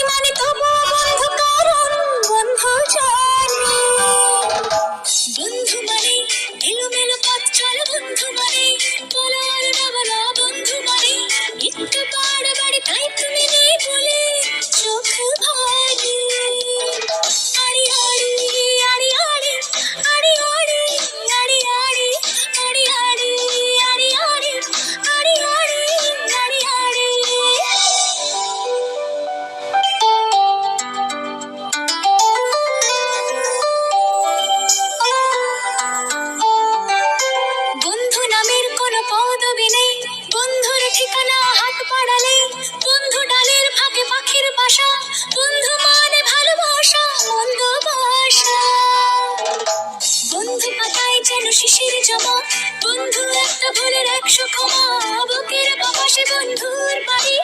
মানে তবু বন্ধু, কারণ বন্ধু জানে। বন্ধু মানে এলোমেলো পথ চলা, বন্ধু মানে বলা আর না বলা, বন্ধু মানে একটু বাড়াবাড়ি তাই তুমি নেই বলে চোখ ভারী। আড়ি আড়ি আড়ি আড়ি আড়ি আড়ি আড়ি আড়ি আড়ি আড়ি আড়ি আড়ি আড়ি আড়ি আড়ি আড়ি। বন্ধু নামের কোনো পদবি নেই, বন্ধুর ঠিকানা হাত বাড়ালে, বন্ধু ডালের ফাঁকে পাখির বাসা, বন্ধু মানে ভালোবাসা মন্দ ভাষা। বন্ধু পাতায় যেন শিশির জমা, বন্ধু একটা ভুলের 100 ক্ষমা, বুকের বাপাসে বন্ধুর বাড়ি,